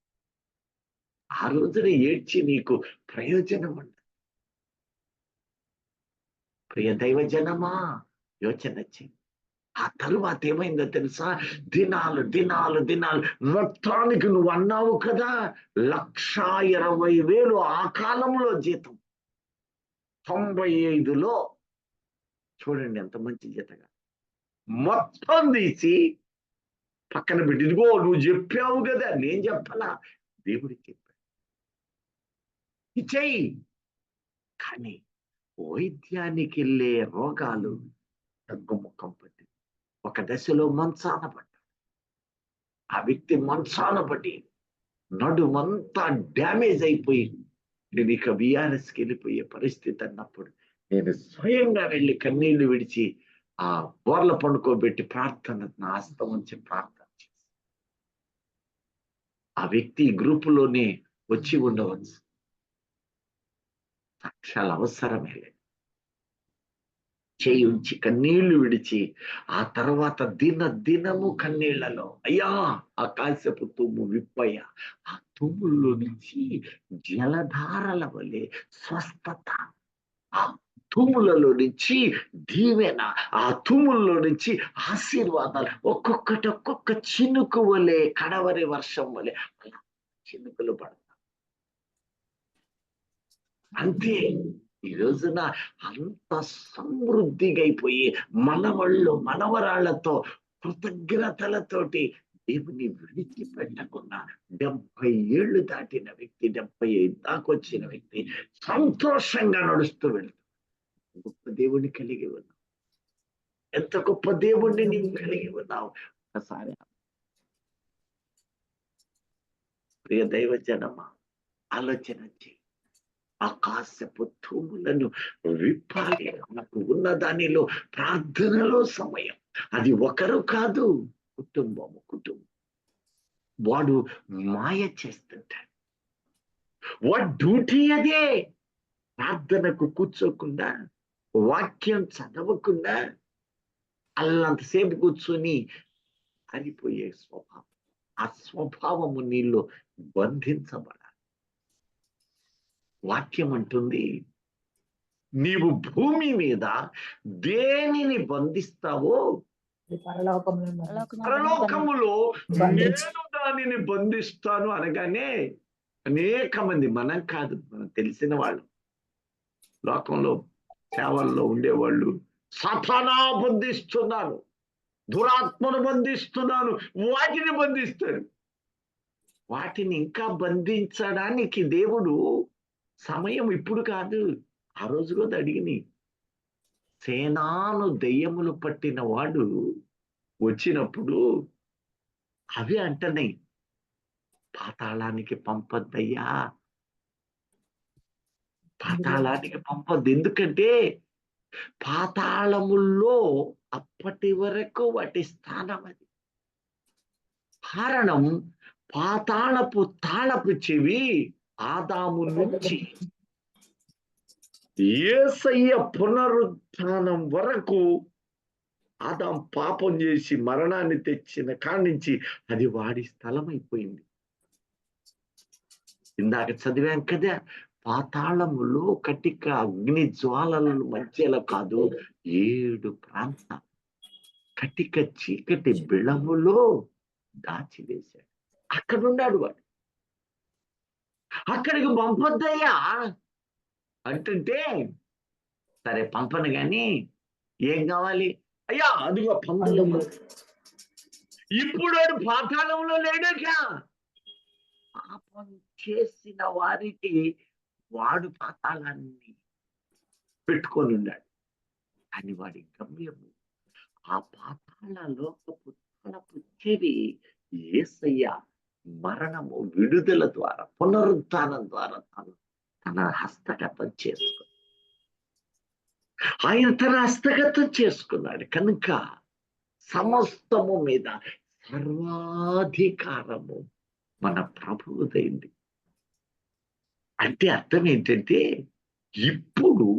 ఆ రోజున ఏడ్చి నీకు ప్రయోజనం ఉండదు. ప్రియ దైవజనమా, యోచన చెయ్యి. ఆ తరువాత ఏమైందో తెలుసా? దినాలు దినాలు దినాలు, మొత్తానికి నువ్వు అన్నావు కదా 1,20,000 ఆ కాలంలో జీతం. 95లో చూడండి ఎంత మంచి జీతగా మొత్తం తీసి పక్కన పెట్టి, ఇదిగో నువ్వు చెప్పావు కదా, నేను చెప్పలా, దేవుడికి చెప్పాడు, ఇచ్చేయి. కానీ వైద్యానికి వెళ్ళే రోగాలు తగ్గుముఖం పట్టి ఒక దశలో మంచాన పడ్డాడు. ఆ వ్యక్తి మంచాన పట్టి నడుమంతా డ్యామేజ్ అయిపోయి నేను ఇక విఆర్ఎస్కి వెళ్ళిపోయే పరిస్థితి అన్నప్పుడు నేను స్వయంగా వెళ్ళి కన్నీళ్లు విడిచి ఆ బోర్ల పండుకోబెట్టి ప్రార్థన, నా హస్తం ఉంచి ప్రార్థన చేసి, ఆ వ్యక్తి గ్రూపులోనే వచ్చి ఉండవచ్చు. సాక్ష్యాలు అవసరమే లేదు. చేయి ఉంచి కన్నీళ్లు విడిచి ఆ తర్వాత దినము కన్నీళ్లలో, అయ్యా ఆ కాసేపు తుమ్ము విప్పయ్యా, ఆ తుమ్ముల్లో నుంచి జలధారల వలె స్వస్థత, ఆ తుమ్ములలో నుంచి దీవెన, ఆ తుమ్ముల్లో నుంచి ఆశీర్వాదాలు, ఒక్కొక్కటి ఒక్కొక్క చినుకు వలె, కడవరి వర్షం వలె అలా చినుకులు పడతాయి. అంతే. ఈ రోజున అంత సమృద్ధిగా అయిపోయి మనవళ్ళు మనవరాళ్లతో కృతజ్ఞతలతోటి దేవుని విడిచిపెట్టకుండా 70 ఏళ్ళు దాటిన వ్యక్తి, 75 దాకా వచ్చిన వ్యక్తి సంతోషంగా నడుస్తూ వెళ్తాడు. గొప్ప దేవుని కలిగి ఉన్నావు. ఎంత గొప్ప దేవుణ్ణి నీవు కలిగి ఉన్నావు. ఒకసారి ప్రియ దైవజనమా, ఆలోచన చేయి. ఆకాశపు తూములను విప్పాలి. నాకు ఉన్న దానిలో ప్రార్థనలో సమయం. అది ఒకరు కాదు, కుటుంబం. వాడు మాయ చేస్తుంటాడు. వాడి డ్యూటీ అదే. ప్రార్థనకు కూర్చోకుండా, వాక్యం చదవకుండా అల్లంతసేపు కూర్చొని ఆరిపోయే స్వభావం. ఆ స్వభావము నీలో బంధించబడాలి. వాక్యం అంటుంది, నీవు భూమి మీద దేనిని బంధిస్తావో పరలోకములో నేను దానిని బంధిస్తాను అనగానే అనేక మంది, మనం కాదు, మనం తెలిసిన వాళ్ళు, లోకంలో సేవల్లో ఉండేవాళ్ళు, సాతానా బంధిస్తున్నాను, దురాత్మను బంధిస్తున్నాను, వాటిని బంధిస్తాడు. వాటిని ఇంకా బంధించడానికి దేవుడు సమయం ఇప్పుడు కాదు, ఆ రోజు కూడా అడిగిని. సేనాను దెయ్యములు పట్టిన వాడు వచ్చినప్పుడు అవి అంటున్నాయి, పాతాళానికి పంపొద్దయ్యా, పాతాళానికి పంపొద్దు. ఎందుకంటే పాతాళముల్లో అప్పటి వరకు వాటి స్థానం అది. కారణం, పాతాళపు తాళపు చెవి ఆదాము నుంచి యేసయ్య పునరుత్థానం వరకు ఆదాం పాపం చేసి మరణాన్ని తెచ్చిన కానించి అది వాడి స్థలం అయిపోయింది. ఇందాక చదివాం కదా, పాతాళములో కటిక అగ్ని జ్వాలల మధ్యలో కాదు, 7 ప్రాంతాలు కటిక చీకటి బిళములో దాచివేశాడు. అక్కడున్నాడు వాడు. అక్కడికి పంపొద్దయ్యా అంటుంటే, సరే పంపను గాని ఏం కావాలి? అయ్యా అదిగో పందులు. ఇప్పుడు వాడు పాతాళంలో లేడక. పాపం చేసిన వారికి వాడు పాతాళాన్ని పెట్టుకొని ఉన్నాడు. అని వాడి గమ్యము ఆ పాతాళ లోకపు తలపు చెవి యేసయ్య మరణము విడుదల ద్వారా, పునరుద్ధానం ద్వారా తన హస్తగతం చేసుకున్నాడు. ఆయన తన హస్తగతం చేసుకున్నాడు కనుక సమస్తము మీద సర్వాధికారము మన ప్రభువుదైంది. అంటే అర్థం ఏంటంటే ఇప్పుడు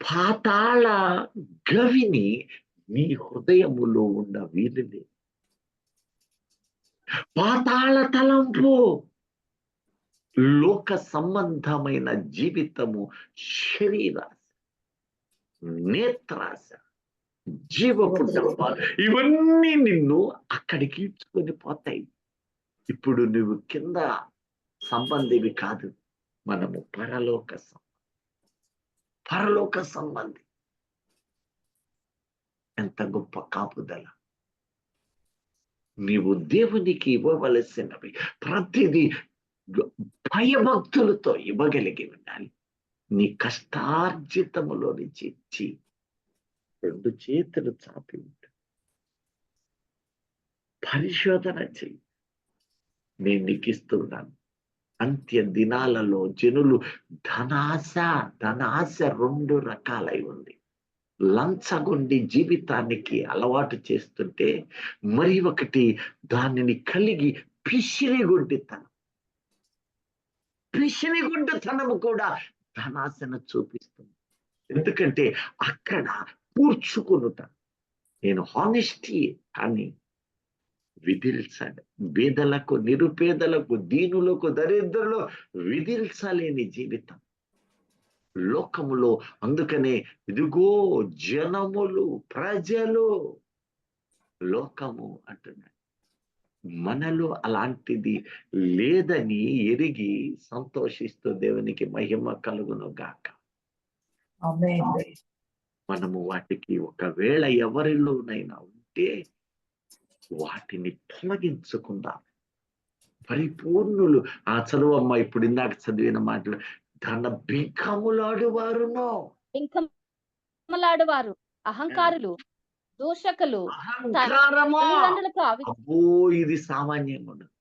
పాతాళ గవిని నీ హృదయములో ఉన్న వీలులే. పాతాళ తలంపు, లోక సంబంధమైన జీవితము, శరీరాశ, నేత్రాశ, జీవపు డబ్బాలు, ఇవన్నీ నిన్ను అక్కడికి ఈడ్చుకొని పోతాయి. ఇప్పుడు నువ్వు కింద సంబంధివి కాదు, మనము పరలోక సంబంధి. ఎంత గొప్ప కాపుదల! నీవు దేవునికి ఇవ్వవలసినవి ప్రతిదీ భయభక్తులతో ఇవ్వగలిగి ఉండాలి. నీ కష్టార్జితములో నుంచి ఇచ్చి 2 చేతులు చాపి ఉంటా, పరిశోధన చెయ్యి. నేను నీకు ఇస్తున్నాను. అంత్య దినాలలో జనులు ధనాశ 2 రకాలై ఉంది. లంచగొండి జీవితానికి అలవాటు చేస్తుంటే, మరి ఒకటి దానిని కలిగి పిసినిగుడ్డుతనము కూడా ధనాశను చూపిస్తుంది. ఎందుకంటే అక్కడ కూర్చుకునుట. నేను హానెస్టీ అని విధిల్చాడు. బీదలకు, నిరుపేదలకు, దీనులకు, దరిద్రులు విధిల్చలేని జీవితం లోకములో. అందుకనే ఇదిగో జనములు, ప్రజలు, లోకము అంటున్నాడు. మనలో అలాంటిది లేదని ఎరిగి సంతోషిస్తూ దేవునికి మహిమ కలుగును గాక. మనము వాటికి ఒకవేళ ఎవరిలోనైనా ఉంటే వాటిని తొలగించకుండా పరిపూర్ణులు. ఆ చదువమ్మ, ఇప్పుడు ఇందాక చదివిన మాటలు, ధన బింకములాడువారును, అహంకారులు, దూషకులు, అహంకారమా, తల్లిదండ్రులకు అబ్బో ఇది సామాన్యంగా ఉండదు.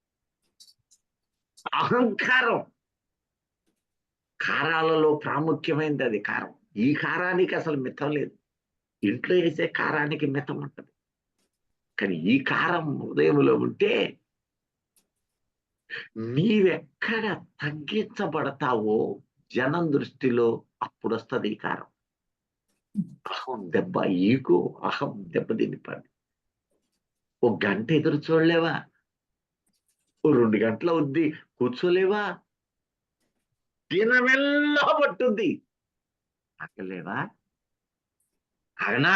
అహంకారం, కారాలలో ప్రాముఖ్యమైనది అది కారం. ఈ కారానికి అసలు మితం లేదు. ఇంట్లో వేసే కారానికి మితం ఉంటుంది, కానీ ఈ కారం హృదయంలో ఉంటే నీవెక్కడ తగ్గించబడతావో జనం దృష్టిలో అప్పుడు వస్తుంది ఈ కారం. అహం దెబ్బ, ఈగో, అహం దెబ్బతిని పడి 1 గంట ఎదురు చూడలేవా? 2 గంటల వద్ది కూర్చోలేవా? దినమెల్లా పట్టుద్ది, ఆగలేవా? అవునా?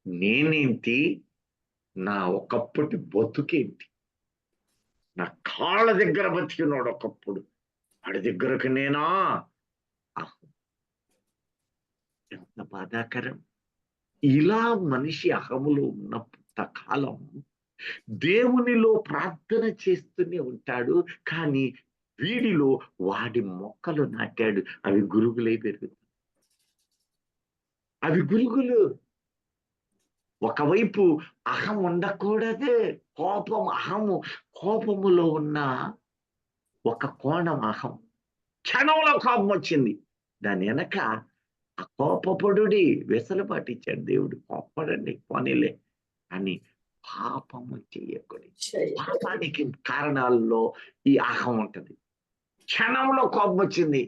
నేనేంటి, నా ఒకప్పటి బతుకేంటి? నా కాళ్ళ దగ్గర బతికినాడు ఒకప్పుడు, వాడి దగ్గరకు నేనా? ఎంత బాధాకరం! ఇలా మనిషి అహములో ఉన్నంత కాలం దేవునిలో ప్రార్థన చేస్తూనే ఉంటాడు, కానీ వీడిలో వాడి మొక్కలు నాటాడు. అవి గురుగులై పెరుగుతాయి. అవి గురుగులు. ఒకవైపు అహం ఉండకూడదు, కోపం, అహము. కోపములో ఉన్న ఒక కోణం అహం. క్షణంలో కోపం వచ్చింది, దాని వెనక ఆ కోపపడుడి వెసలుబాటు ఇచ్చాడు దేవుడు. కోపడండి, పోనీలే అని. పాపము చేయకూడదు. పాపానికి కారణాల్లో ఈ అహం ఉంటది. క్షణంలో కోపం వచ్చింది,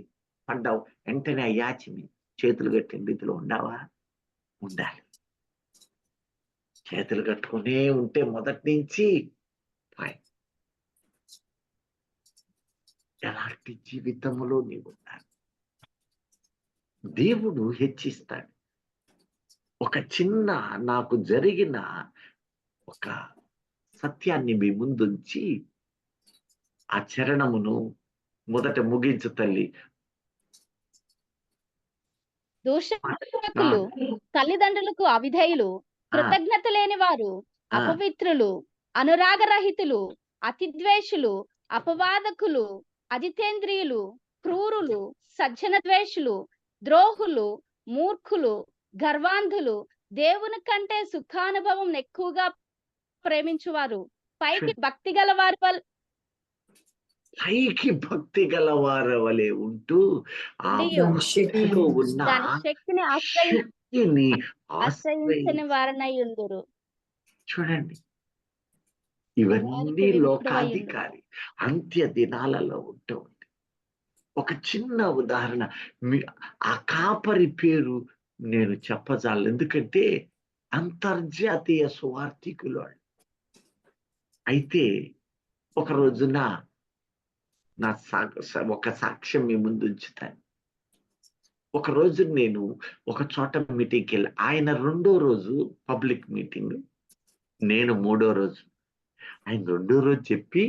పడ్డావు, వెంటనే అయ్యాచిని చేతులు కట్టిన రీతిలో ఉండావా? ఉండాలి. చేతులు కట్టుకునే ఉంటే మొదటి నుంచి ఎలాంటి జీవితంలో నీవు ఉండాలి. దేవుడు హెచ్చిస్తాడు. ఒక చిన్న నాకు జరిగిన ఒక సత్యాన్ని మీ ముందుంచి ఆ చరణమును మొదట ముగించు తల్లి. దూషకులు, తల్లిదండ్రులకు అవిధేయులు, కృతజ్ఞత లేని వారు, అపవిత్రులు, అనురాగరహితులు, అతిద్వేషులు, అపవాదకులు, అజితేంద్రియులు, క్రూరులు, సజ్జన ద్వేషులు, ద్రోహులు, మూర్ఖులు, గర్వాంధులు, దేవుని కంటే సుఖానుభవం ఎక్కువగా ప్రేమించువారు, పైకి భక్తి గల వారి పైకి భక్తి గలవారి వలె ఉంటూ ఆ ఉండియు భక్తిలో ఉన్న దాని శక్తిని శక్తిని ఆశ్రయించని వారనై ఉందురు. చూడండి, వారికి ఇవన్నీ విముక్తుడై ఉండును. లోకాధికారి అంత్య దినాలలో ఉంటుంది. ఒక చిన్న ఉదాహరణ, ఆ కాపరి పేరు నేను చెప్పజాలను, ఎందుకంటే అంతర్జాతీయ సువార్థికులు. అయితే ఒక రోజున నా ఒక సాక్ష్యం మీ ముందు ఉంచుతాను. ఒక రోజు నేను ఒక చోట మీటింగ్కి వెళ్ళి, ఆయన 2వ రోజు పబ్లిక్ మీటింగ్, నేను 3వ రోజు. ఆయన 2వ రోజు చెప్పి,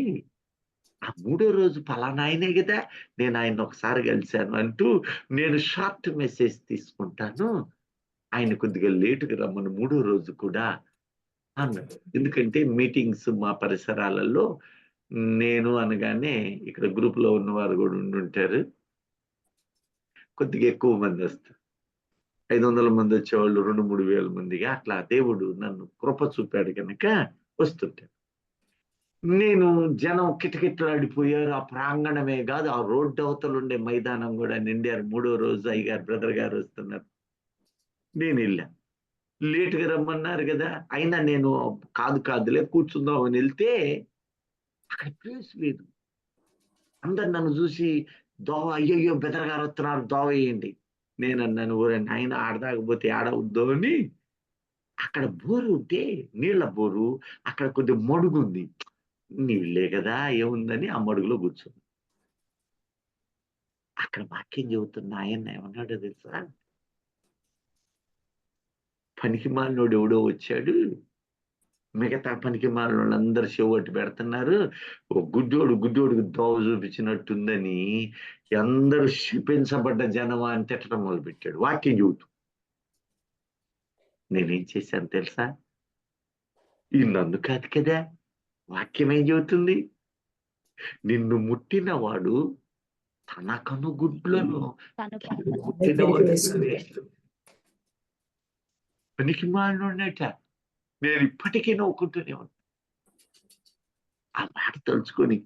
ఆ 3వ రోజు పలానా ఆయనే కదా, నేను ఆయన ఒకసారి కలిశాను అంటూ నేను షార్ట్ మెసేజ్ తీసుకుంటాను, ఆయన కొద్దిగా లేటుగా రమ్మని 3వ రోజు కూడా అన్నాడు. ఎందుకంటే మీటింగ్స్ మా పరిసరాలలో నేను అనగానే ఇక్కడ గ్రూప్ లో ఉన్నవారు కూడా ఉండుంటారు, కొద్దిగా ఎక్కువ మంది వస్తారు. 500 మంది వచ్చేవాళ్ళు 2-3 వేల మందిగా అట్లా దేవుడు నన్ను కృప చూపాడు కనుక వస్తుంటాను. నేను జనం కిటకిటలాడిపోయారు. ఆ ప్రాంగణమే కాదు, ఆ రోడ్డు అవతల ఉండే మైదానం కూడా నిండారు. 3వ రోజు అయ్యగారు బ్రదర్ గారు వస్తున్నారు. నేను వెళ్ళాను, లేటుగా రమ్మన్నారు కదా, అయినా నేను కాదులే కూర్చుందాం అని వెళ్తే అక్కడ ప్లేస్ లేదు. అందరు నన్ను చూసి దోవ, అయ్యయ్యో బెదర్ గారు వస్తున్నారు, దోవ వేయండి. నేను అన్నాను, ఊరండి ఆయన ఆడదాకపోతే ఆడవద్దు అని. అక్కడ బోరు ఉంటే, నీళ్ల బోరు, అక్కడ కొద్ది మడుగు ఉంది, నీళ్ళే కదా ఏముందని ఆ మడుగులో కూర్చుంది. అక్కడ వాక్యం చెబుతున్న ఆయన ఏమన్నాడో తెలుసా, పనికి మాలినోడు ఎవడో వచ్చాడు, మిగతా పనికి మాలిన అందరు చెవొట్టు పెడుతున్నారు, ఓ గుడ్డోడికి దోవ చూపించినట్టుందని అందరూ శపించబడ్డ జనమా అని తిట్టడం మొదలుపెట్టాడు వాక్యం చెబుతూ. నేనేం చేశాను తెలుసా, ఈ నన్ను కాదు కదా, వాక్యం ఏం చెబుతుంది, నిన్ను ముట్టిన వాడు తన కనుగుడ్లను ముట్టినవాడు పనికి మాలినోడట. నేను ఇప్పటికీ నవ్వుకుంటూనే ఉంటాను ఆ మాట తలుచుకొని.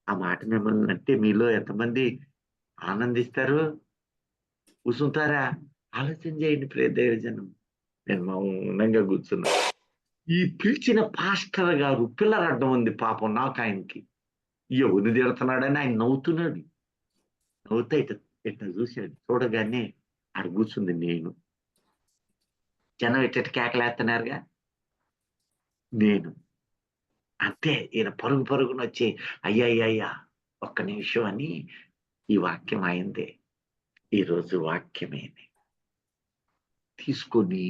ఆ మాట మిమ్మల్ని అంటే మీలో ఎంతమంది ఆనందిస్తారు, కూర్చుంటారా? ఆలోచన చేయండి ప్రియ దైవజనం. నేను మౌనంగా కూర్చున్నా. ఈ పిలిచిన పాస్టర్ గారు పిల్లర్ అడ్డం ఉంది పాపం నాకు, ఆయనకి ఎవరిని తిడుతున్నాడని ఆయన నవ్వుతున్నాడు. నవ్వుతా ఇట్లా చూశాడు, చూడగానే ఆడ కూర్చుంది నేను. జనం ఇట్ట కేకలేస్తున్నారుగా, నేను అంతే. ఈయన పరుగున వచ్చి, అయ్యా ఒక్క నిమిషం అని, ఈ వాక్యం అయిందే, ఈరోజు వాక్యమేనే తీసుకొని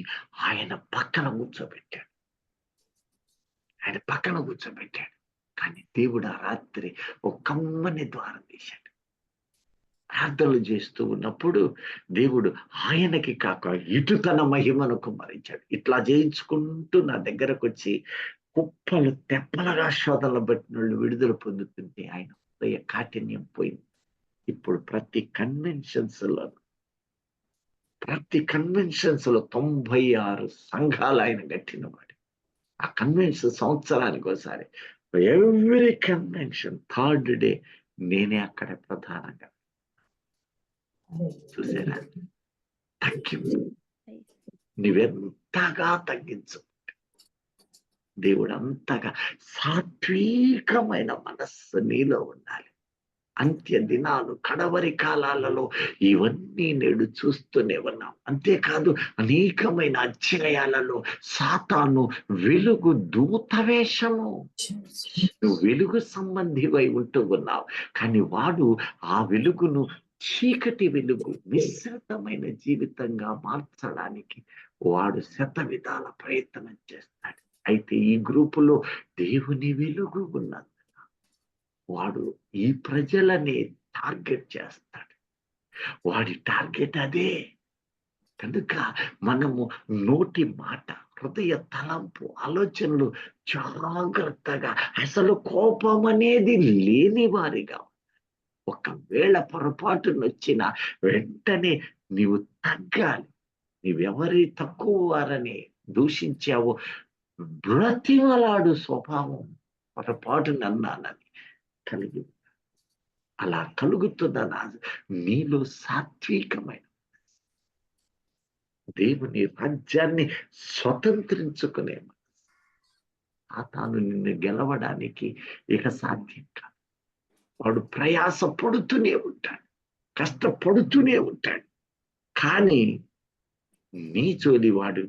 ఆయన పక్కన కూర్చోబెట్టాడు. కానీ దేవుడు ఆ రాత్రి ఒక కమ్మని ద్వారం తీశాడు. ప్రార్థనలు చేస్తూ ఉన్నప్పుడు దేవుడు ఆయనకి కాక ఇటు తన మహిమను కుమ్మరించాడు. ఇట్లా చేయించుకుంటూ నా దగ్గరకు వచ్చి కుప్పలు తెప్పలుగా శోధనలు బట్టిన వాళ్ళు విడుదల పొందుతుంటే ఆయన హృదయ కాఠిన్యం పోయింది. ఇప్పుడు ప్రతి కన్వెన్షన్స్ లో 96 సంఘాలు ఆయన కట్టినవాడు. ఆ కన్వెన్షన్ సంవత్సరానికి ఒకసారి, ఎవ్రీ కన్వెన్షన్ 3rd డే నేనే అక్కడ ప్రధానంగా. చూసారా తగ్గింపు, నువ్వెంతగా తగ్గించు, దేవుడు అంతగా. సాత్వికమైన మనస్సు నీలో ఉండాలి. అంత్య దినాలు, కడవరి కాలాలలో ఇవన్నీ నేడు చూస్తూనే ఉన్నాం. అంతేకాదు అనేకమైన అధ్యాయాలలో సాతాను వెలుగు దూతవేషము, నువ్వు వెలుగు సంబంధివై ఉంటూ ఉన్నావు, కానీ వాడు ఆ వెలుగును చీకటి వెలుగు, నిశ్శబ్దమైన జీవితంగా మార్చడానికి వాడు శతవిధాల ప్రయత్నం చేస్తాడు. అయితే ఈ గ్రూపులో దేవుని వెలుగు ఉన్నది, వాడు ఈ ప్రజలని టార్గెట్ చేస్తాడు. వాడి టార్గెట్ అదే. కనుక మనము నోటి మాట, హృదయ తలంపు, ఆలోచనలు జాగ్రత్తగా, అసలు కోపం అనేది లేని వారిగా, ఒకవేళ పొరపాటును వచ్చిన వెంటనే నీవు తగ్గాలి. నీవెవరి తక్కువ వారని దూషించావో బ్రతిమలాడు స్వభావం పొరపాటును అన్నానని కలిగి. అలా కలుగుతున్న నీలో సాత్వికమైన దేవుని రాజ్యాన్ని స్వతంత్రించుకునే సాతాను నిన్ను గెలవడానికి ఇక సాధ్యం కాదు. వాడు ప్రయాస పడుతూనే ఉంటాడు, కష్టపడుతూనే ఉంటాడు. కానీ నీ జోలి వాడు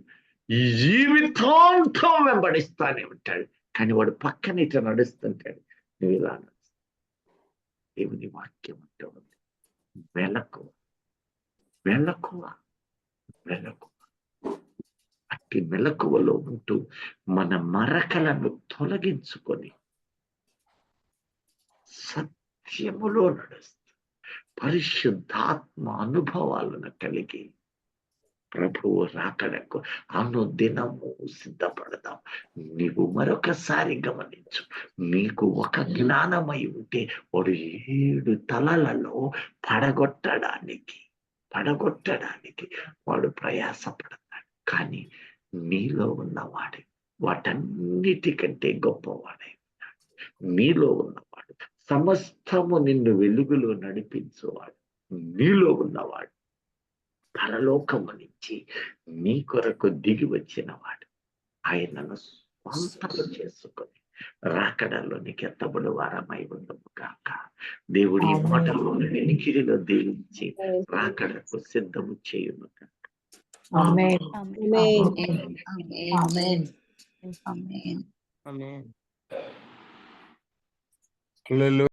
ఈ జీవితాంతం వెంబడిస్తానే ఉంటాడు. కానీ వాడు పక్కన ఇట్లా నడుస్తుంటాడు, నువ్వు ఇలా నడుస్తావు. దేవుని వాక్యం అంటే ఉంది, మెలకువ మెలకువ మెలకువ. అట్టి మెలకువలో ఉంటూ మన మరకలను తొలగించుకొని సత్యములో నడుస్తూ పరిశుద్ధాత్మ అనుభవాలను కలిగి ప్రభువు రాకడకు అనుదినము సిద్ధపడదాం. నీవు మరొకసారి గమనించు, నీకు ఒక జ్ఞానమై ఉంటే వాడు 7 తలలలో పడగొట్టడానికి వాడు ప్రయాసపడతాడు. కానీ నీలో ఉన్నవాడు వాటన్నిటికంటే గొప్పవాడై ఉన్నాడు. నీలో ఉన్నవాడు సమస్తము నిన్ను వెలుగులో నడిపించేవాడు. నీలో ఉన్నవాడు పరలోకము నుంచి నీ కొరకు దిగి వచ్చిన వాడు. ఆయనను స్వంతము చేసుకొని రాకడలోనికి ఎత్తబడి వారమై ఉండము కాక. దేవుడి మాటలో వినికిడిలో దీవించి రాకడకు సిద్ధము చేయును కాక. ఆమేన్. ఆమేన్. ఆమేన్. ఆమేన్. హల్లెలూయా.